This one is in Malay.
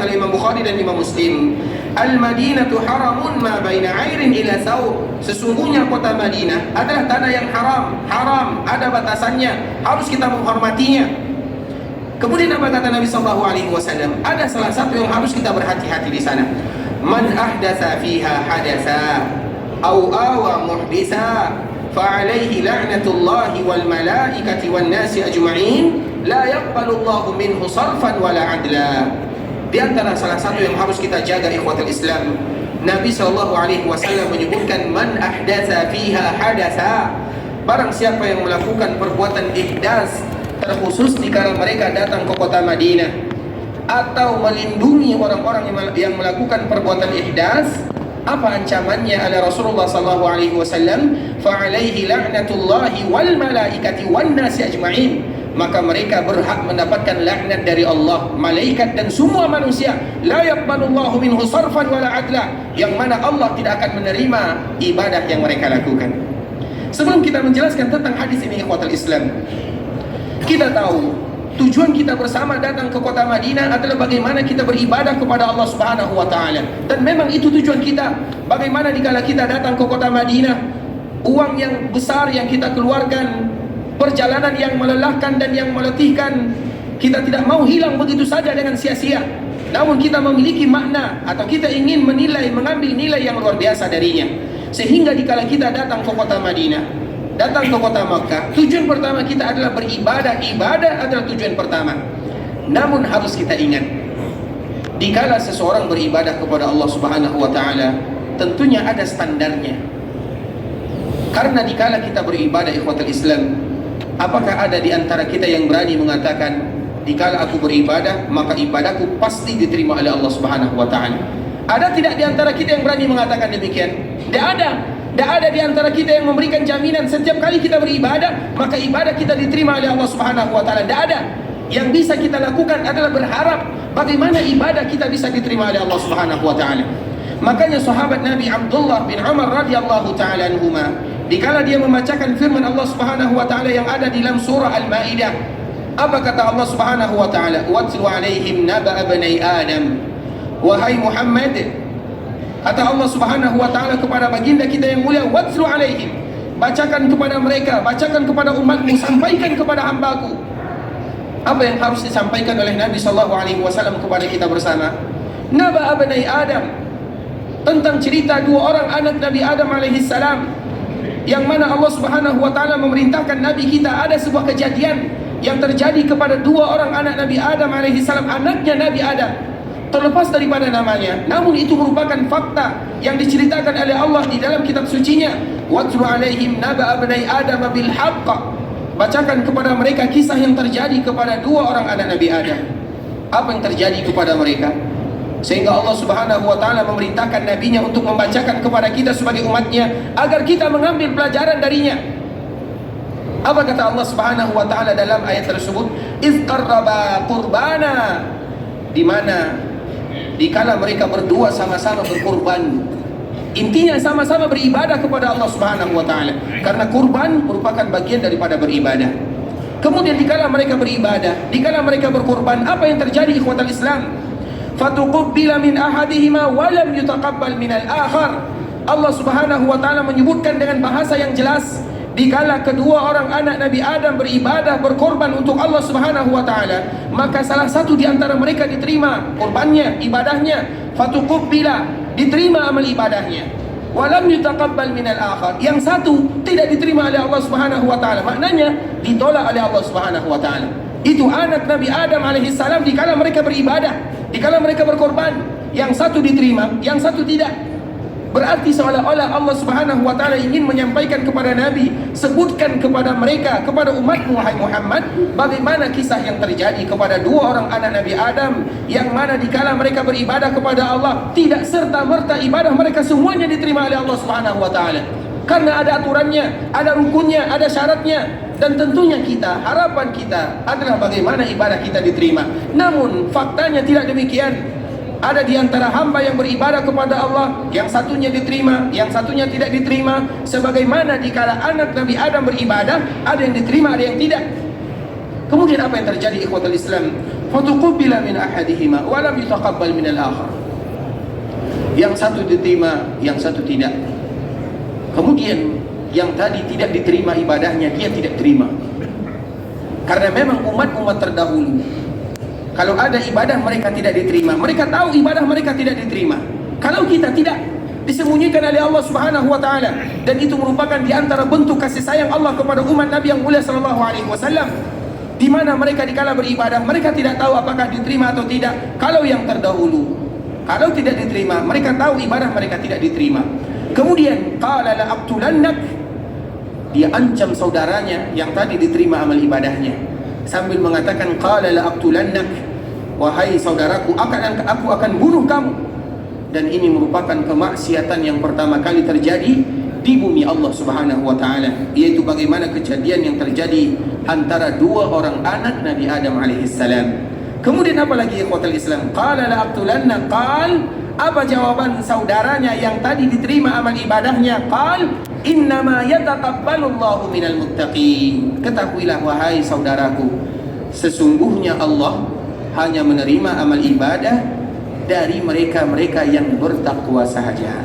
oleh Imam Bukhari dan Imam Muslim, Al-Madinatu haramun ma baina airin ila thawb. Sesungguhnya kota Madinah adalah tanah yang haram. Haram, ada batasannya, harus kita menghormatinya. Kemudian apa kata Nabi sallallahu alaihi wasallam? Ada salah satu yang harus kita berhati-hati di sana. Man ahdatsa fiha hadatsa au awa muhditsa fa alaihi la'natullahi wal malaikati wan nasi ajma'in la yaqbalu Allahu minhu sarfan wala adla. Di antara salah satu yang harus kita jaga ikhwatul Islam, Nabi sallallahu alaihi wasallam menyebutkan man ahdatsa fiha hadatsa. Barang siapa yang melakukan perbuatan ihdas, terkhusus jika mereka datang ke kota Madinah, atau melindungi orang-orang yang melakukan perbuatan ihdas, apa ancamannya? Ala Rasulullah sallallahu alaihi wasallam, fa alaihi la'natullahi wal malaikati wan nasi ajma'in. Maka mereka berhak mendapatkan laknat dari Allah, malaikat dan semua manusia. La yaqbalullahu minhu sarfan wala adla, yang mana Allah tidak akan menerima ibadah yang mereka lakukan. Sebelum kita menjelaskan tentang hadis ini ikhwatul Islam, kita tahu tujuan kita bersama datang ke kota Madinah adalah bagaimana kita beribadah kepada Allah Subhanahu wa taala. Dan memang itu tujuan kita. Bagaimana dikala kita datang ke kota Madinah, uang yang besar yang kita keluarkan, perjalanan yang melelahkan dan yang meletihkan, kita tidak mau hilang begitu saja dengan sia-sia. Namun kita memiliki makna, atau kita ingin menilai, mengambil nilai yang luar biasa darinya. Sehingga dikala kita datang ke kota Madinah, datang ke kota Makkah, tujuan pertama kita adalah beribadah. Ibadah adalah tujuan pertama. Namun harus kita ingat, dikala seseorang beribadah kepada Allah Subhanahu wa taala, tentunya ada standarnya. Karena dikala kita beribadah ikhwatul Islam, apakah ada di antara kita yang berani mengatakan, dikala aku beribadah, maka ibadahku pasti diterima oleh Allah Subhanahu wa taala? Ada tidak di antara kita yang berani mengatakan demikian? Tidak ada. Tidak ada di antara kita yang memberikan jaminan setiap kali kita beribadah maka ibadah kita diterima oleh Allah Subhanahu wa taala. Tidak ada. Yang bisa kita lakukan adalah berharap bagaimana ibadah kita bisa diterima oleh Allah Subhanahu wa taala. Makanya sahabat Nabi Abdullah bin Umar radhiyallahu taala anhuma, dikala dia membacakan firman Allah Subhanahu wa taala yang ada di dalam surah Al-Maidah, apa kata Allah Subhanahu wa taala? Watlu alaihim naba'a bani Adam. Wahai Muhammad, kata Allah Subhanahu wa taala kepada baginda kita yang mulia, watlu alaihim, bacakan kepada mereka, bacakan kepada umatmu, sampaikan kepada hambaku. Apa yang harus disampaikan oleh Nabi sallallahu alaihi wasallam kepada kita bersama? Naba'a bani Adam, tentang cerita dua orang anak Nabi Adam alaihi salam, yang mana Allah Subhanahu wa taala memerintahkan Nabi kita, ada sebuah kejadian yang terjadi kepada dua orang anak Nabi Adam alaihi salam, anaknya Nabi Adam, terlepas daripada namanya, namun itu merupakan fakta yang diceritakan oleh Allah di dalam kitab sucinya. Watlu alaihim naba'a bani Adam bil haqq, bacakan kepada mereka kisah yang terjadi kepada dua orang anak Nabi Adam. Apa yang terjadi kepada mereka sehingga Allah Subhanahu wa taala memerintahkan nabinya untuk membacakan kepada kita sebagai umatnya agar kita mengambil pelajaran darinya. Apa kata Allah Subhanahu wa taala dalam ayat tersebut? Iz qarraba qurbana, di mana dikala mereka berdua sama-sama berkurban. Intinya sama-sama beribadah kepada Allah Subhanahu wa taala, karena kurban merupakan bagian daripada beribadah. Kemudian dikala mereka beribadah, dikala mereka berkurban, apa yang terjadi ikhwatal Islam? Fatuqabbila min ahadihima wa lam yutaqabbal min al-akhar. Allah Subhanahu wa taala menyebutkan dengan bahasa yang jelas, dikala kedua orang anak Nabi Adam beribadah, berkorban untuk Allah Subhanahu wa taala, maka salah satu di antara mereka diterima korbannya, ibadahnya. Fatuqabbila, diterima amal ibadahnya. Walam yutaqabbal minal akhar, yang satu tidak diterima oleh Allah Subhanahu wa taala, maknanya ditolak oleh Allah Subhanahu wa taala. Itu anak Nabi Adam alaihi salam dikala mereka beribadah, dikala mereka berkorban, yang satu diterima, yang satu tidak. Berarti seolah-olah Allah Subhanahu wa taala ingin menyampaikan kepada Nabi, sebutkan kepada mereka, kepada umatmu wahai Muhammad, bagaimana kisah yang terjadi kepada dua orang anak Nabi Adam, yang mana dikala mereka beribadah kepada Allah, tidak serta-merta ibadah mereka semuanya diterima oleh Allah Subhanahu wa taala. Karena ada aturannya, ada rukunnya, ada syaratnya. Dan tentunya kita, harapan kita adalah bagaimana ibadah kita diterima. Namun faktanya tidak demikian. Ada di antara hamba yang beribadah kepada Allah, yang satunya diterima, yang satunya tidak diterima. Sebagaimana dikala anak Nabi Adam beribadah, ada yang diterima, ada yang tidak. Kemudian apa yang terjadi ikhwatul Islam? fatuqubila min ahadihima wa lam yutaqabbal min al-akhar. Yang satu diterima, yang satu tidak. Kemudian yang tadi tidak diterima ibadahnya, dia tidak terima. Karena memang umat-umat terdahulu, kalau ada ibadah mereka tidak diterima, mereka tahu ibadah mereka tidak diterima. Kalau kita tidak, disembunyikan oleh Allah Subhanahu wa taala, dan itu merupakan di antara bentuk kasih sayang Allah kepada umat Nabi yang mulia sallallahu alaihi wasallam, di mana mereka dikala beribadah mereka tidak tahu apakah diterima atau tidak. Kalau yang terdahulu, kalau tidak diterima, mereka tahu ibadah mereka tidak diterima. Kemudian qala la aqtulannak, dia ancam saudaranya yang tadi diterima amal ibadahnya, sambil mengatakan qala la aqtulannak, wahai saudaraku, aku akan bunuh kamu. Dan ini merupakan kemaksiatan yang pertama kali terjadi di bumi Allah Subhanahu wa taala, yaitu bagaimana kejadian yang terjadi antara dua orang anak Nabi Adam alaihissalam. Kemudian apa lagi ikhwatul Islam? Qala la aqtulanna, apa jawaban saudaranya yang tadi diterima amal ibadahnya? Qal innama yataqabbalullahu minal muttaqin. Ketahuilah wahai saudaraku, sesungguhnya Allah hanya menerima amal ibadah dari mereka-mereka yang bertakwa sahaja.